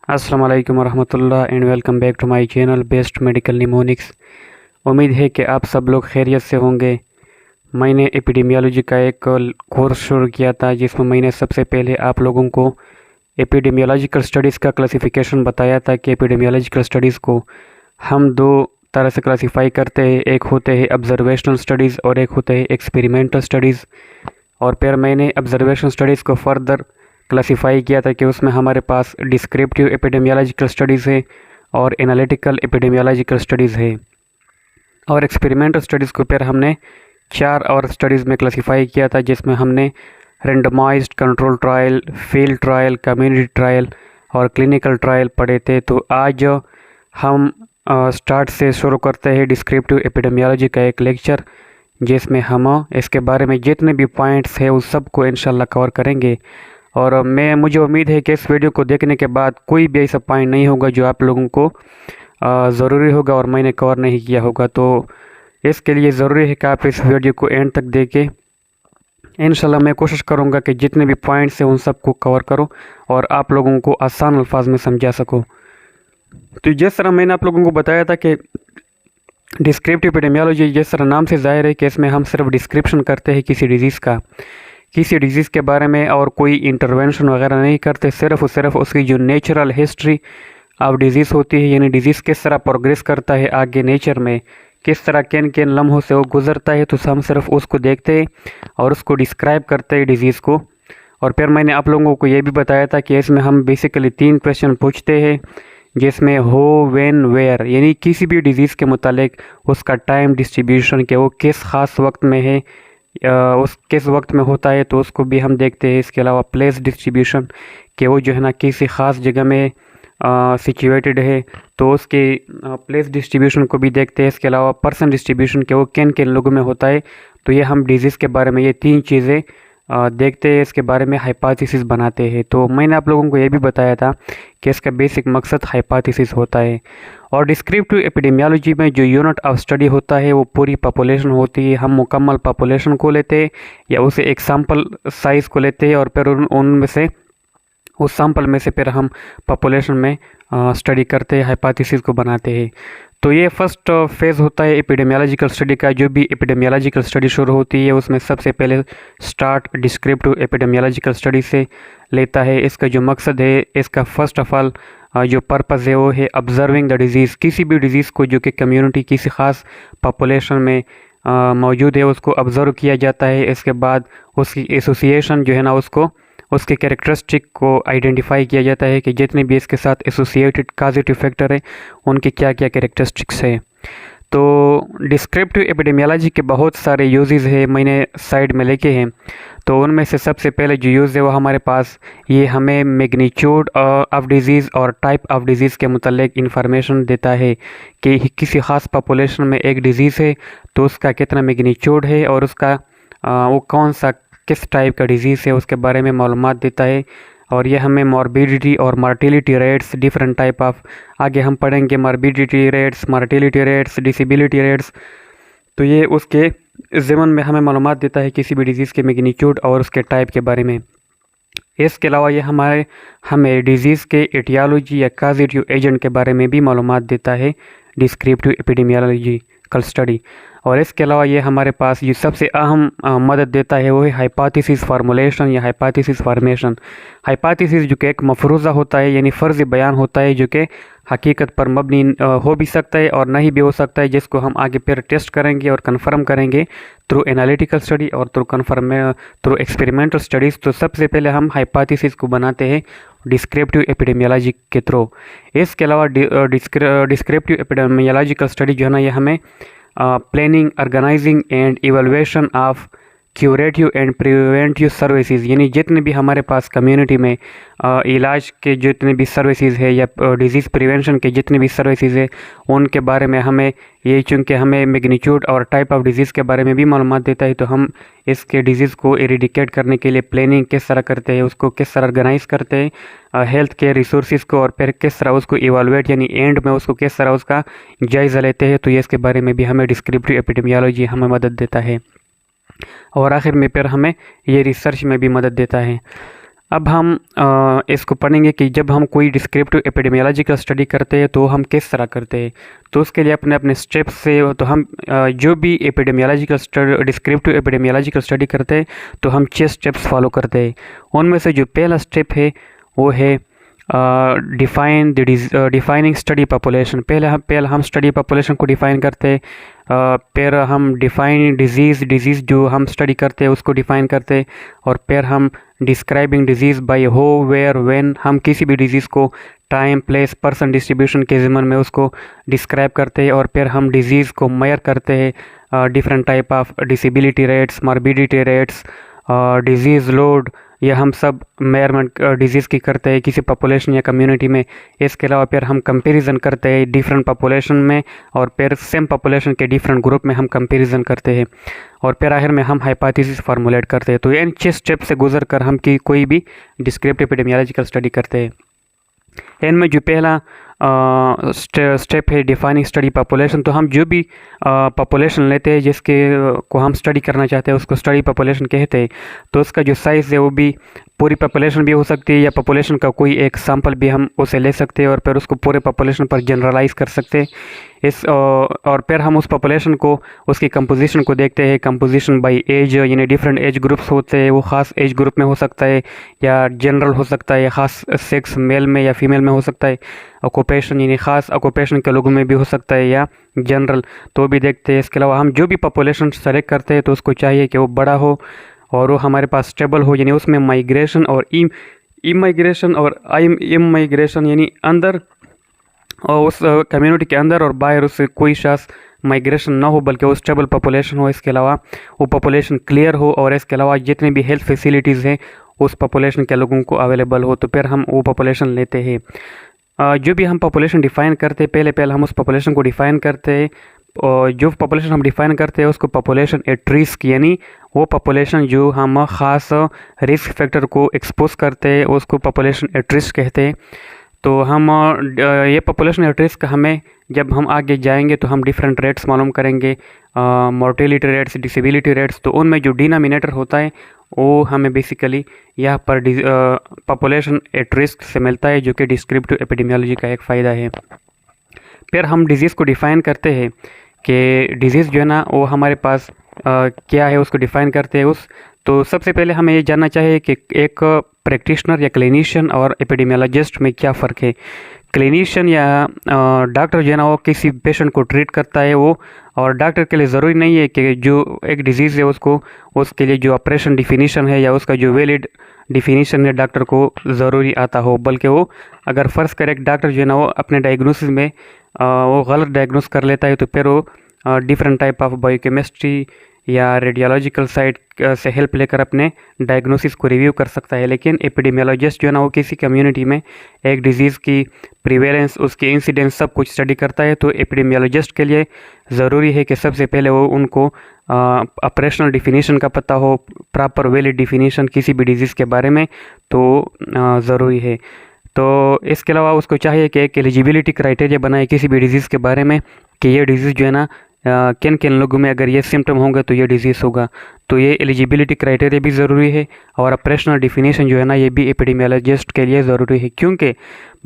अस्सलाम वालेकुम वरहमतुल्लाह and welcome back to my channel best medical mnemonics. उम्मीद है कि आप सब लोग खैरियत से होंगे। मैंने एपिडेमियोलॉजी का एक कोर्स शुरू किया था जिसमें मैंने सबसे पहले आप लोगों को एपिडेमियोलॉजिकल स्टडीज़ का क्लासिफिकेशन बताया था कि एपिडेमियोलॉजिकल स्टडीज़ को हम दो तरह से क्लासिफाई करते हैं, एक होते हैं ऑब्जर्वेशनल स्टडीज़ और एक होते हैं एक्सपेरिमेंटल स्टडीज़। और फिर मैंने ऑब्जर्वेशनल स्टडीज़ को फर्दर क्लासिफाई किया था कि उसमें हमारे पास डिस्क्रिप्टिव एपिडेमियोलॉजिकल स्टडीज़ है और एनालिटिकल एपिडेमियोलॉजिकल स्टडीज़ है। और एक्सपेरिमेंटल स्टडीज़ को फिर हमने 4 और स्टडीज़ में क्लासिफाई किया था, जिसमें हमने randomised control trial, field trial, community trial और क्लिनिकल ट्रायल पढ़े थे। तो आज हम स्टार्ट से शुरू करते हैं डिस्क्रिप्टिव एपिडेमियोलॉजी का एक लेक्चर, जिसमें हम इसके बारे में जितने भी पॉइंट्स हैं उस सब को इंशाल्लाह कवर करेंगे। और मुझे उम्मीद है कि इस वीडियो को देखने के बाद कोई भी ऐसा पॉइंट नहीं होगा जो आप लोगों को ज़रूरी होगा और मैंने कवर नहीं किया होगा। तो इसके लिए ज़रूरी है कि आप इस वीडियो को एंड तक देखें। इंशाल्लाह मैं कोशिश करूँगा कि जितने भी पॉइंट्स हैं उन सब को कवर करूँ और आप लोगों को आसान अल्फाज में समझा सकूँ। तो जिस तरह मैंने आप लोगों को बताया था कि डिस्क्रिप्टिव एपिडेमियोलॉजी, जिस तरह नाम से ज़ाहिर है कि इसमें हम सिर्फ डिस्क्रिप्शन करते हैं किसी डिज़ीज़ का, किसी डिज़ीज़ के बारे में, और कोई इंटरवेंशन वगैरह नहीं करते। सिर्फ और सिर्फ उसकी जो नेचुरल हिस्ट्री ऑफ डिज़ीज़ होती है, यानी डिज़ीज़ किस तरह प्रोग्रेस करता है आगे नेचर में, किस तरह किन किन लम्हों से वो गुज़रता है, तो हम सिर्फ उसको देखते हैं और उसको डिस्क्राइब करते हैं डिज़ीज़ को। और फिर मैंने आप लोगों को ये भी बताया था कि इसमें हम बेसिकली 3 क्वेश्चन पूछते हैं, जिसमें हो, व्हेन, वेयर, यानी किसी भी डिज़ीज़ के मुतालिक उसका टाइम डिस्ट्रीब्यूशन के वो किस ख़ास वक्त में है, उस किस वक्त में होता है, तो उसको भी हम देखते हैं। इसके अलावा प्लेस डिस्ट्रीब्यूशन के वो जो है ना किसी ख़ास जगह में सिचुएटेड है, तो उसके प्लेस डिस्ट्रीब्यूशन को भी देखते हैं। इसके अलावा पर्सन डिस्ट्रीब्यूशन के वो किन किन लोगों में होता है, तो ये हम डिज़ीज़ के बारे में ये 3 चीज़ें देखते हैं, इसके बारे में हाइपोथेसिस बनाते हैं। तो मैंने आप लोगों को ये भी बताया था कि इसका बेसिक मकसद हाइपोथेसिस होता है। और डिस्क्रिप्टिव एपिडेमियोलॉजी में जो यूनिट ऑफ स्टडी होता है वो पूरी पॉपुलेशन होती है। हम मुकम्मल पॉपुलेशन को लेते हैं या उसे एक सैम्पल साइज़ को लेते हैं और फिर उनमें से उस सैम्पल में से फिर हम पॉपुलेशन में स्टडी करते हैं, हाइपोथेसिस को बनाते हैं। तो ये फर्स्ट फेज़ होता है एपिडेमियोलॉजिकल स्टडी का। जो भी एपिडेमियोलॉजिकल स्टडी शुरू होती है उसमें सबसे पहले स्टार्ट डिस्क्रिप्टिव एपिडेमियोलॉजिकल स्टडी से लेता है। इसका जो मकसद है, इसका फर्स्ट ऑफ ऑल जो पर्पज़ है वो है ऑब्जर्विंग द डिज़ीज़। किसी भी डिज़ीज़ को जो कि कम्युनिटी किसी ख़ास पॉपुलेशन में मौजूद है उसको ऑब्ज़र्व किया जाता है। इसके बाद उसकी एसोसिएशन जो है ना उसको उसके कैरेक्टरिस्टिक को आइडेंटिफाई किया जाता है कि जितने भी इसके साथ एसोसिएटेड कॉजेटिव फैक्टर है उनके क्या क्या कैरेक्टरिस्टिक्स है। तो डिस्क्रिप्टिव एपिडेमियोलॉजी के बहुत सारे यूजेस है, मैंने साइड में लिखे हैं। तो उनमें से सबसे पहले जो यूज़ है वो हमारे पास ये हमें मैग्नीट्यूड ऑफ डिज़ीज़ और टाइप ऑफ डिज़ीज़ के मुतालिक इंफॉर्मेशन देता है कि किसी ख़ास पॉपुलेशन में एक डिज़ीज़ है तो उसका कितना मैग्नीट्यूड है और उसका वो कौन सा किस टाइप का डिज़ीज़ है उसके बारे में मालूमात देता है। और ये हमें मॉर्बिडिटी और mortality rates, different type of, आगे हम पढ़ेंगे morbidity rates, mortality rates, disability rates. तो ये उसके ज़िमन में हमें मालूमात देता है किसी भी डिज़ीज़ के मैग्नीट्यूड और उसके टाइप के बारे में। इसके अलावा ये हमें डिज़ीज़ के एटियोलॉजी या कॉजेटिव एजेंट के बारे में भी मालूमात देता है डिस्क्रिप्टिव एपिडेमियोलॉजिकल स्टडी। और इसके अलावा ये हमारे पास ये सबसे अहम मदद देता है वो है हाइपोथेसिस फार्मूलेशन या हाइपोथेसिस फॉर्मेशन। हाइपोथेसिस जो कि एक मफरूज़ा होता है, यानी फ़र्ज़ी बयान होता है जो कि हकीकत पर मबनी हो भी सकता है और नहीं भी हो सकता है, जिसको हम आगे फिर टेस्ट करेंगे और कंफर्म करेंगे थ्रू एनालिटिकल स्टडी और थ्रू एक्सपेरिमेंटल स्टडीज़। तो सबसे पहले हम हाइपोथेसिस को बनाते हैं डिस्क्रिप्टिव एपिडेमियोलॉजी के थ्रू। इसके अलावा डिस्क्रिप्टिव एपिडेमियोलॉजिकल स्टडी जो है ना ये हमें planning, organising and evaluation of curative and preventive services, यानी जितने भी हमारे पास कम्युनिटी में इलाज के जितने भी सर्विसेज है या डिज़ीज़ प्रिवेंशन के जितने भी सर्विसेज है उनके बारे में हमें ये, चूँकि हमें मैग्नीट्यूड और टाइप ऑफ डिज़ीज़ के बारे में भी मालूमात देता है, तो हम इसके डिज़ीज़ को एरिडिकेट करने के लिए प्लानिंग किस तरह करते हैं, उसको किस तरह ऑर्गेनाइज करते हैं हेल्थ केयर रिसोर्सेज को, और फिर किस तरह उसको इवालुएट यानी एंड में उसको किस तरह उसका जायज़ा लेते हैं। तो ये इसके बारे में भी हमें डिस्क्रिप्टिव एपिडेमियोलॉजी हमें मदद देता है। और आखिर में फिर हमें ये रिसर्च में भी मदद देता है। अब हम इसको पढ़ेंगे कि जब हम कोई डिस्क्रिप्टिव एपिडेमियोलॉजिकल स्टडी करते हैं तो हम किस तरह करते हैं। तो उसके लिए अपने अपने स्टेप्स से, तो हम जो भी डिस्क्रिप्टिव एपिडेमियोलॉजिकल स्टडी करते हैं तो हम 6 स्टेप्स फॉलो करते हैं। उनमें से जो पहला स्टेप है वो है डिफाइनिंग स्टडी पॉपुलेशन। पहले हम स्टडी पॉपुलेशन को डिफ़ाइन करते हैं, फिर हम डिफाइन डिजीज़ जो हम स्टडी करते हैं उसको डिफ़ाइन करते हैं, और फिर हम डिस्क्राइबिंग डिजीज़ बाय हो, वेयर, व्हेन, हम किसी भी डिजीज़ को टाइम, प्लेस, पर्सन, डिस्ट्रीब्यूशन के ज़मन में उसको डिस्क्राइब करते हैं, और फिर हम डिजीज़ को मेजर करते हैं different type of disability rates, morbidity rates, disease load, यह हम सब मेजरमेंट डिजीज़ की करते हैं किसी पॉपुलेशन या कम्युनिटी में। इसके अलावा फिर हम कंपैरिजन करते हैं डिफरेंट पॉपुलेशन में, और फिर सेम पॉपुलेशन के डिफरेंट ग्रुप में हम कंपैरिजन करते हैं, और फिर आखिर में हम हाइपोथेसिस फार्मूलेट करते हैं। तो इन 6 स्टेप से गुजर कर हम कोई भी डिस्क्रिप्टिव एपिडेमियोलॉजिकल स्टडी करते हैं। इनमें जो पहला स्टेप है डिफाइनिंग स्टडी पॉपुलेशन, तो हम जो भी पॉपुलेशन लेते हैं जिसके को हम स्टडी करना चाहते हैं उसको स्टडी पॉपुलेशन कहते हैं। तो उसका जो साइज़ है वो भी पूरी पॉपुलेशन भी हो सकती है, या पॉपुलेशन का कोई एक सैंपल भी हम उसे ले सकते हैं और फिर उसको पूरे पॉपुलेशन पर जनरलाइज कर सकते हैं। और फिर हम उस पॉपुलेशन को, उसकी कंपोजिशन को देखते हैं, कंपोजिशन बाय एज, यानी डिफरेंट एज ग्रुप्स होते हैं, वो ख़ास एज ग्रुप में हो सकता है या जनरल हो सकता है, ख़ास सेक्स मेल में या फीमेल में हो सकता है, ऑक्यूपेशन यानी ख़ास ऑक्यूपेशन के लोगों में भी हो सकता है या जनरल, तो भी देखते हैं। इसके अलावा हम जो भी पॉपुलेशन सेलेक्ट करते हैं तो उसको चाहिए कि वो बड़ा हो और वो हमारे पास स्टेबल हो, यानी उसमें माइग्रेशन और इमाइग्रेशन और इमाइग्रेशन यानी अंदर और उस कम्युनिटी के अंदर और बाहर उससे कोई शख्स माइग्रेशन ना हो, बल्कि वो स्टेबल पॉपुलेशन हो। इसके अलावा वो पॉपुलेशन क्लियर हो, और इसके अलावा जितने भी हेल्थ फैसिलिटीज़ हैं उस पॉपुलेशन के लोगों को अवेलेबल हो, तो फिर हम वो पॉपुलेशन लेते हैं। जो भी हम पॉपुलेशन डिफ़ाइन करते हैं पहले हम उस पॉपुलेशन को डिफ़ाइन करते हैं, और जो पॉपुलेशन हम डिफ़ाइन करते हैं उसको पॉपुलेशन एट रिस्क, यानी वो पॉपुलेशन जो हम ख़ास रिस्क फैक्टर को एक्सपोज करते हैं उसको पॉपुलेशन एट रिस्क कहते हैं। तो हम ये पॉपुलेशन एट रिस्क हमें जब हम आगे जाएंगे तो हम डिफरेंट रेट्स मालूम करेंगे, मोर्टेलिटी रेट्स, डिसेबिलिटी रेट्स, तो उनमें जो डिनोमिनेटर होता है वो हमें बेसिकली यहाँ पर पॉपुलेशन एट रिस्क से मिलता है, जो कि डिस्क्रिप्टिव एपिडेमियोलॉजी का एक फ़ायदा है। फिर हम डिजीज़ को डिफ़ाइन करते हैं कि डिजीज़ जो है ना वो हमारे पास क्या है, उसको डिफ़ाइन करते हैं। तो सबसे पहले हमें ये जानना चाहिए कि एक प्रैक्टिशनर या क्लिनिशियन और एपिडेमियोलॉजिस्ट में क्या फ़र्क है। क्लिनिशियन या डॉक्टर जो है ना वो किसी पेशेंट को ट्रीट करता है वो, और डॉक्टर के लिए ज़रूरी नहीं है कि जो एक डिजीज़ है उसके लिए जो ऑपरेशन डिफिनीशन है या उसका जो वैलिड डिफिनीशन है डॉक्टर को ज़रूरी आता हो, बल्कि वो अगर फ़र्ज़ करे एक डॉक्टर जो है ना वो अपने डायग्नोसिस में वो गलत डायग्नोस कर लेता है, तो फिर वो डिफरेंट टाइप ऑफ बायोकेमिस्ट्री या रेडियोलॉजिकल साइड से हेल्प लेकर अपने डायग्नोसिस को रिव्यू कर सकता है। लेकिन एपिडेमियोलॉजिस्ट जो है ना वो किसी कम्युनिटी में एक डिज़ीज़ की प्रिवेलेंस, उसकी इंसिडेंस सब कुछ स्टडी करता है। तो एपिडेमियोलॉजिस्ट के लिए ज़रूरी है कि सबसे पहले वो उनको ऑपरेशनल डिफिनीशन का पता हो, प्रॉपर वैलिड डिफिनीशन किसी भी डिज़ीज़ के बारे में, तो ज़रूरी है। तो इसके अलावा उसको चाहिए कि एक एलिजिबिलिटी क्राइटेरिया बनाए किसी भी डिज़ीज़ के बारे में, कि ये डिज़ीज़ जो है ना किन किन लोगों में अगर ये सिम्टम होंगे तो ये डिज़ीज़ होगा। तो ये एलिजिबिलिटी क्राइटेरिया भी ज़रूरी है, और ऑपरेशनल डिफिनीशन जो है ना ये भी एपिडेमियोलॉजिस्ट के लिए ज़रूरी है, क्योंकि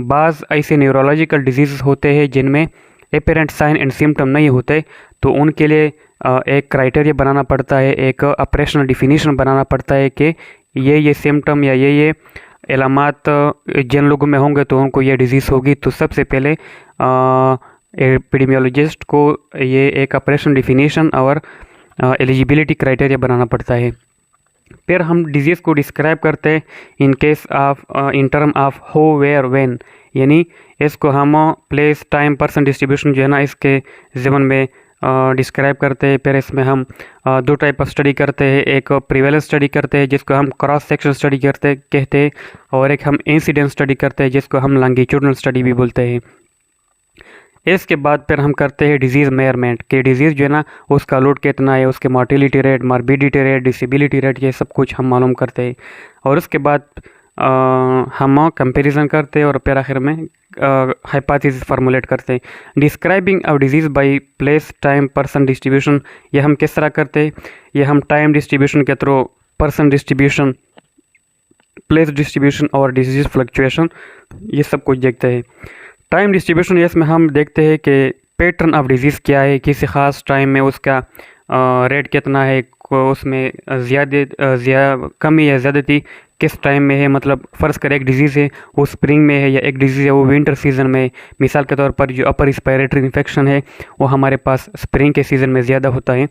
बाज़ ऐसे न्यूरोलॉजिकल डिजीज़ होते हैं जिनमें एपेरेंट साइन एंड सिम्टम नहीं होते, तो उनके लिए एक क्राइटेरिया बनाना पड़ता है, एक ऑपरेशनल डिफिनीशन बनाना पड़ता है कि ये सिम्टम या ये इलामात जिन लोगों में होंगे तो उनको ये डिज़ीज़ होगी। तो सबसे पहले एपिडेमियोलॉजिस्ट को ये एक ऑपरेशन डिफिनीशन और एलिजिबिलिटी क्राइटेरिया बनाना पड़ता है। फिर हम डिजीज़ को डिस्क्राइब करते हैं इन टर्म ऑफ हो, वेयर, व्हेन, यानी इसको हम प्लेस, टाइम, पर्सन, डिस्ट्रीब्यूशन जो है ना इसके ज़मन में डिस्क्राइब करते हैं। फिर इसमें हम 2 टाइप ऑफ स्टडी करते हैं, एक प्रिवेलेंस स्टडी करते हैं जिसको हम क्रॉस सेक्शन स्टडी कहते हैं, और एक हम इंसिडेंस स्टडी करते हैं जिसको हम लॉन्गिट्यूडनल स्टडी भी बोलते हैं। इसके बाद फिर हम करते हैं डिजीज़ मेजरमेंट, कि डिज़ीज़ जो है ना उसका लोड कितना है, उसके mortality rate, morbidity rate, disability rate, ये सब कुछ हम मालूम करते हैं। और उसके बाद हम कंपैरिजन करते हैं, और फिर आखिर में हाइपोथेसिस फार्मूलेट करते हैं। Describing of disease by place, time, person, distribution, ये हम किस तरह करते हैं, ये हम टाइम डिस्ट्रीब्यूशन के through, person distribution place distribution और डिजीज फ्लक्चुएशन, ये सब कुछ देखते हैं। टाइम डिस्ट्रीब्यूशन, इसमें हम देखते हैं कि पैटर्न ऑफ डिजीज़ क्या है, किसी ख़ास टाइम में उसका रेट कितना है, उसमें कमी या ज़्यादती किस टाइम में है। मतलब फ़र्ज़ करें एक डिज़ीज़ है वो स्प्रिंग में है या एक डिज़ीज़ है वो विंटर सीज़न में। मिसाल के तौर पर जो अपर रिस्पायरेटरी इन्फेक्शन है वो हमारे पास स्प्रिंग के सीज़न में ज़्यादा होता है,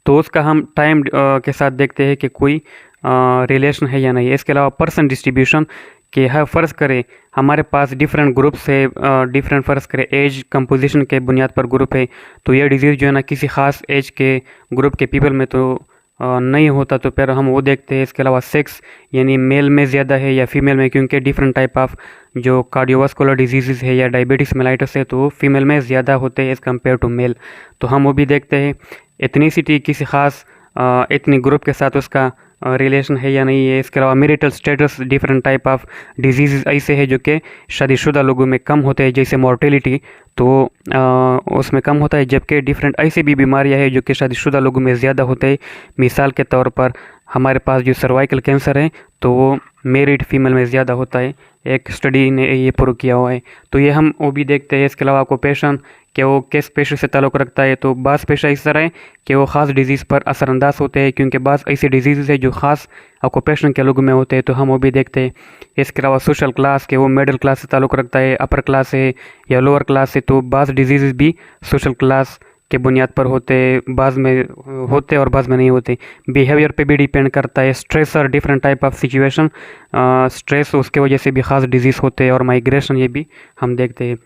तो उसका हम टाइम के साथ देखते हैं कि कोई रिलेशन है या नहीं। इसके अलावा पर्सन डिस्ट्रीब्यूशन कि हर फ़र्ज़ करें हमारे पास डिफरेंट ग्रुप्स है, डिफरेंट फ़र्ज़ करें एज कंपोजिशन के बुनियाद पर ग्रुप है, तो यह डिज़ीज़ जो है ना किसी ख़ास एज के ग्रुप के पीपल में तो नहीं होता, तो फिर हम वो देखते हैं। इसके अलावा सेक्स यानी मेल में ज़्यादा है या फीमेल में, क्योंकि डिफरेंट टाइप ऑफ जो कार्डियोवास्कुलर डिजीज़ है या डायबिटीज़ मेलाइटस है तो फीमेल में ज़्यादा होते हैं एज़ कम्पेयर टू मेल, तो हम वो भी देखते हैं। एथनिसिटी किसी ख़ास एथनिक ग्रुप के साथ उसका रिलेशन है या नहीं है। इसके अलावा marital status, different type of disease ऐसे है जो कि शादीशुदा लोगों में कम होते हैं, जैसे मोर्टेलिटी तो उसमें कम होता है, जबकि डिफरेंट ऐसी भी बीमारियां हैं जो कि शादीशुदा लोगों में ज़्यादा होते हैं। मिसाल के तौर पर हमारे पास जो सर्वाइकल कैंसर है तो वो मैरिड फीमेल में ज़्यादा होता है, एक स्टडी ने ये प्रूव किया हुआ है, तो ये हम वो भी देखते हैं। इसके अलावा ऑक्यूपेशन कि वो किस पेशे से ताल्लुक़ रखता है, तो बाज़ पेशा इस तरह है कि वो ख़ास डिजीज़ पर असरअंदाज होते हैं, क्योंकि बाज़ ऐसी डिजीज़ है जो ख़ास ऑक्यूपेशन के लोगों में होते हैं, तो हम वो भी देखते हैं। इसके अलावा सोशल क्लास के वो मिडिल क्लास से ताल्लुक़ रखता है, अपर क्लास है या लोअर क्लास है, तो बाज़ डिजीज़ भी सोशल क्लास के बुनियाद पर होते, बाज़ में होते और बाज़ में नहीं होते। बिहेवियर पे भी डिपेंड करता है, स्ट्रेस और different type of situation, stress उसके वजह से भी ख़ास डिजीज़ होते हैं, और माइग्रेशन ये भी हम देखते हैं।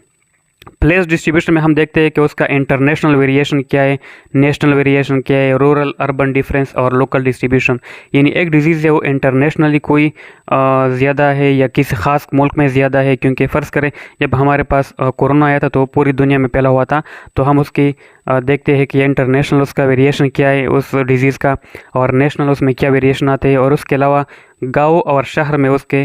प्लेस डिस्ट्रीब्यूशन में हम देखते हैं कि उसका इंटरनेशनल वेरिएशन क्या है, नेशनल वेरिएशन क्या है, रूरल अर्बन डिफरेंस और लोकल डिस्ट्रीब्यूशन। यानी एक डिजीज़ है वो इंटरनेशनली कोई ज़्यादा है या किसी ख़ास मुल्क में ज़्यादा है, क्योंकि फ़र्ज़ करें जब हमारे पास कोरोना आया था तो पूरी दुनिया में फैला हुआ था, तो हम उसकी देखते हैं कि इंटरनेशनल उसका वेरिएशन क्या है उस डिज़ीज़ का, और नेशनल उसमें क्या वेरिएशन आते हैं, और उसके अलावा गांव और शहर में उसके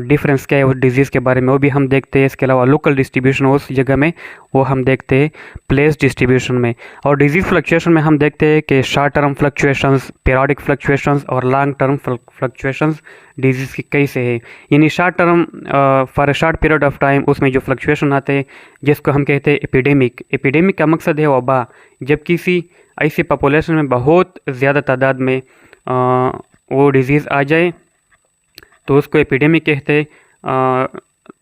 डिफरेंस क्या है उस डिज़ीज़ के बारे में वो भी हम देखते हैं। इसके अलावा लोकल डिस्ट्रीब्यूशन उस जगह में वो हम देखते हैं प्लेस डिस्ट्रीब्यूशन में। और डिजीज़ फ्लक्चुएशन में हम देखते हैं कि short term fluctuations, periodic fluctuations और लॉन्ग टर्म फ्लक्चुएशंस डिजीज़ की कैसे है। यानी short term for a short period of time उसमें जो फ्लक्चुएशन आते हैं जिसको हम कहते हैं एपिडेमिक। एपिडेमिक का मकसद है वबा, जब किसी ऐसी पॉपुलेशन में बहुत ज़्यादा तादाद में वो डिज़ीज़ आ जाए तो उसको एपिडेमिक कहते हैं।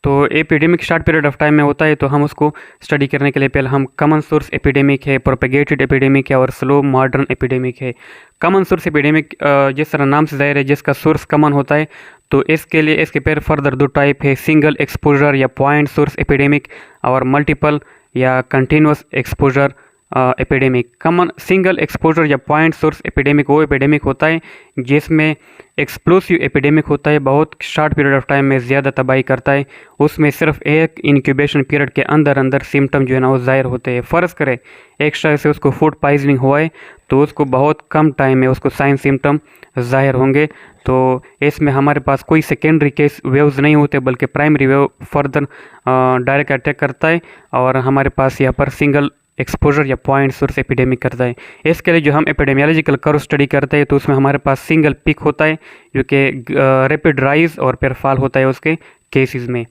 तो epidemic short period of time में होता है, तो हम उसको स्टडी करने के लिए पहले हम कॉमन सोर्स एपिडेमिक है, प्रोपेगेटेड एपिडेमिक है और स्लो मॉडर्न एपिडेमिक है। कॉमन सोर्स एपिडेमिक जिस तरह नाम से ज़ाहिर है जिसका सोर्स कॉमन होता है, तो इसके लिए इसके फिर फर्दर दो टाइप है, सिंगल एक्सपोजर या पॉइंट सोर्स एपिडेमिक और मल्टीपल या continuous exposure epidemic. Common single exposure या पॉइंट सोर्स एपिडेमिक वो एपिडेमिक होता है जिसमें एक्सप्लोसिव एपिडेमिक होता है, बहुत शॉर्ट पीरियड ऑफ टाइम में ज़्यादा तबाही करता है। उसमें सिर्फ एक इंक्यूबेशन पीरियड के अंदर अंदर सिम्टम जो है ना वो ज़ाहिर होते हैं। फ़र्ज़ करें एक शख्स से उसको फूड पॉइजनिंग हुआ है तो उसको बहुत कम टाइम में उसको साइन सिम्टम ज़ाहिर होंगे, तो इसमें हमारे पास कोई सेकेंडरी केस वेव्स नहीं होते बल्कि primary wave further direct attack करता है, और हमारे पास यहाँ पर सिंगल एक्सपोजर या पॉइंट सोर्स एपिडेमिक करता है। इसके लिए जो हम एपिडेमियोलॉजिकल कर्व स्टडी करते हैं तो उसमें हमारे पास सिंगल पिक होता है जो कि रैपिड राइज और फिर फॉल होता है उसके केसेस में।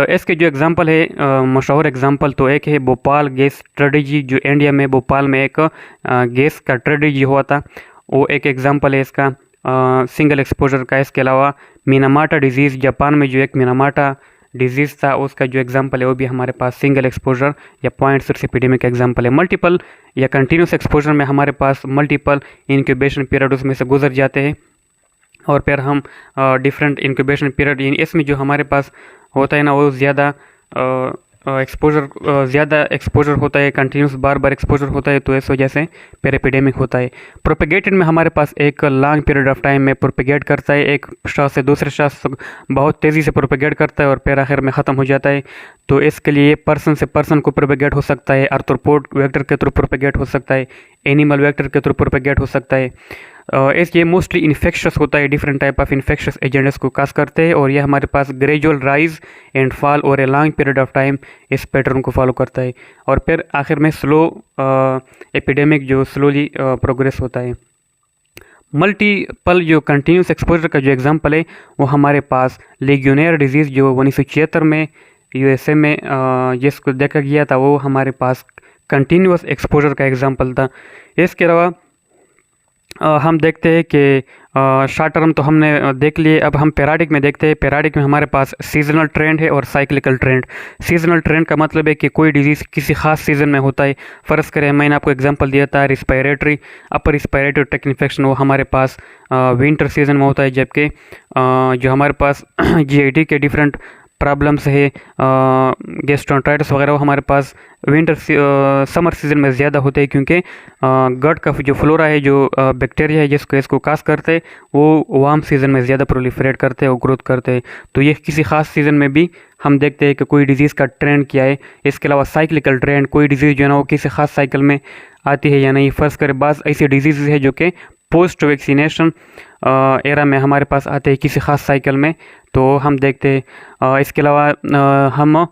इसके जो एग्जांपल है मशहूर एग्जांपल तो एक है भोपाल गैस ट्रेजेडी, जो इंडिया में भोपाल में एक गैस का ट्रेजेडी हुआ था, वो एक एग्जांपल है इसका सिंगल एक्सपोजर का। इसके अलावा मिनामाटा डिजीज़, जापान में जो एक मिनामाटा डिजीज़ था उसका जो एग्जांपल है वो भी हमारे पास सिंगल एक्सपोजर या पॉइंट सोर्स एपिडेमिक का एग्जांपल है। मल्टीपल या कंटिन्यूस एक्सपोजर में हमारे पास मल्टीपल इंक्यूबेशन पीरियड उसमें से गुजर जाते हैं, और फिर हम डिफरेंट इंक्यूबेशन पीरियड, यानी इसमें जो हमारे पास होता है ना वो ज़्यादा ज़्यादा एक्सपोजर होता है, कंटिन्यूस बार बार एक्सपोजर होता है, तो इस वजह से फिर एपिडेमिक होता है। प्रोपेगेटेड में हमारे पास एक लॉन्ग पीरियड ऑफ टाइम में प्रोपेगेट करता है, एक शख्स से दूसरे शख्स बहुत तेज़ी से प्रोपेगेट करता है और फिर आखिर में ख़त्म हो जाता है। तो इसके लिए पर्सन से पर्सन को प्रोपेगेट हो सकता है, आर्थ्रोपोड वेक्टर के थ्रू प्रोपेगेट हो सकता है, एनिमल वेक्टर के थ्रू प्रोपेगेट हो सकता है। ये मोस्टली इन्फेक्शस होता है, different type of infectious agents को काज करते हैं, और ये हमारे पास ग्रेजुअल राइज एंड फॉल और a long period of time इस पैटर्न को फॉलो करता है, और फिर आखिर में स्लो एपिडेमिक जो स्लोली प्रोग्रेस होता है। मल्टीपल जो कंटिन्यूस एक्सपोजर का जो एग्जांपल है वो हमारे पास लेग्योनेयर डिजीज़ जो 1976 में यूएसए में जिसको देखा गया था, वो हमारे पास कंटिन्यूस एक्सपोजर का एग्जांपल था। इसके अलावा हम देखते हैं कि शॉर्ट टर्म तो हमने देख लिए, अब हम पेरियोडिक में देखते हैं। पेरियोडिक में हमारे पास सीजनल ट्रेंड है और साइक्लिकल ट्रेंड। सीजनल ट्रेंड का मतलब है कि कोई डिजीज़ किसी खास सीज़न में होता है। फ़र्ज़ करें, मैंने आपको एग्जांपल दिया था respiratory upper respiratory tract infection, वो हमारे पास विंटर सीजन में होता है, जबकि जो हमारे पास जीआईटी के डिफरेंट प्रॉब्लम्स है गैस्ट्रोएंटेराइटिस वगैरह, वो हमारे पास समर सीज़न में ज़्यादा होते हैं, क्योंकि गट का जो फ्लोरा है, जो बैक्टीरिया है जिसको इसको काज करते हैं, वो वार्म सीज़न में ज़्यादा प्रोलिफरेट करते हैं और ग्रोथ करते हैं। तो ये किसी खास सीज़न में भी हम देखते हैं कि कोई डिजीज़ का ट्रेंड क्या है। इसके अलावा साइक्लिकल ट्रेंड, कोई डिजीज़ जो है ना वो किसी खास साइकिल में आती है या नहीं। फ़र्ज़ करें बाज़ ऐसी डिजीज़ है जो कि पोस्ट वैक्सीनेशन एरा में हमारे पास आते हैं किसी खास साइकिल में, तो हम देखते हैं। इसके अलावा हम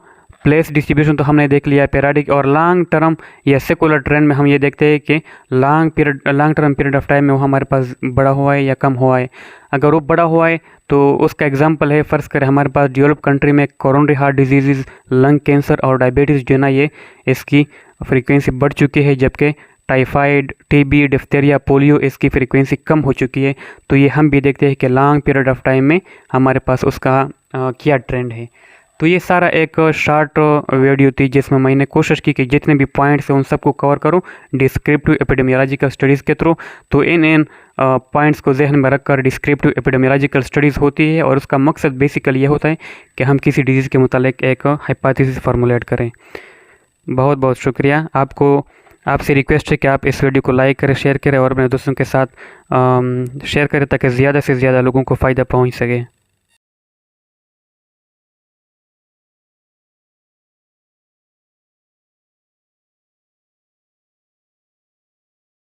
प्लेस डिस्ट्रीब्यूशन तो हमने देख लिया पेरियोडिक, और लॉन्ग टर्म या सेकुलर ट्रेंड में हम ये देखते हैं कि long term period of time में वो हमारे पास बड़ा हुआ है या कम हुआ है। अगर वो बड़ा हुआ है तो उसका एग्जांपल है, फ़र्ज़ करें हमारे पास डेवलप कंट्री में coronary heart disease, lung cancer और डायबिटीज़ जो है ना, ये इसकी फ्रीक्वेंसी बढ़ चुकी है, जबकि टाइफाइड, टीबी, डिफ्थेरिया, पोलियो इसकी फ्रीक्वेंसी कम हो चुकी है। तो ये हम भी देखते हैं कि लॉन्ग पीरियड ऑफ टाइम में हमारे पास उसका क्या ट्रेंड है। तो ये सारा एक शॉर्ट वीडियो थी जिसमें मैंने कोशिश की कि जितने भी पॉइंट्स हैं उन सबको कवर करूं डिस्क्रिप्टिव एपिडेमियोलॉजिकल स्टडीज़ के थ्रू। तो इन पॉइंट्स को जहन में रखकर डिस्क्रिप्टिव एपिडेमियोलॉजिकल स्टडीज़ होती है, और उसका मकसद बेसिकली ये होता है कि हम किसी डिजीज़ के मुतालिक एक हाइपोथेसिस फार्मूलेट करें। बहुत बहुत शुक्रिया। आपसे रिक्वेस्ट है कि आप इस वीडियो को लाइक करें, शेयर करें और अपने दोस्तों के साथ शेयर करें, ताकि ज़्यादा से ज़्यादा लोगों को फ़ायदा पहुंच सके।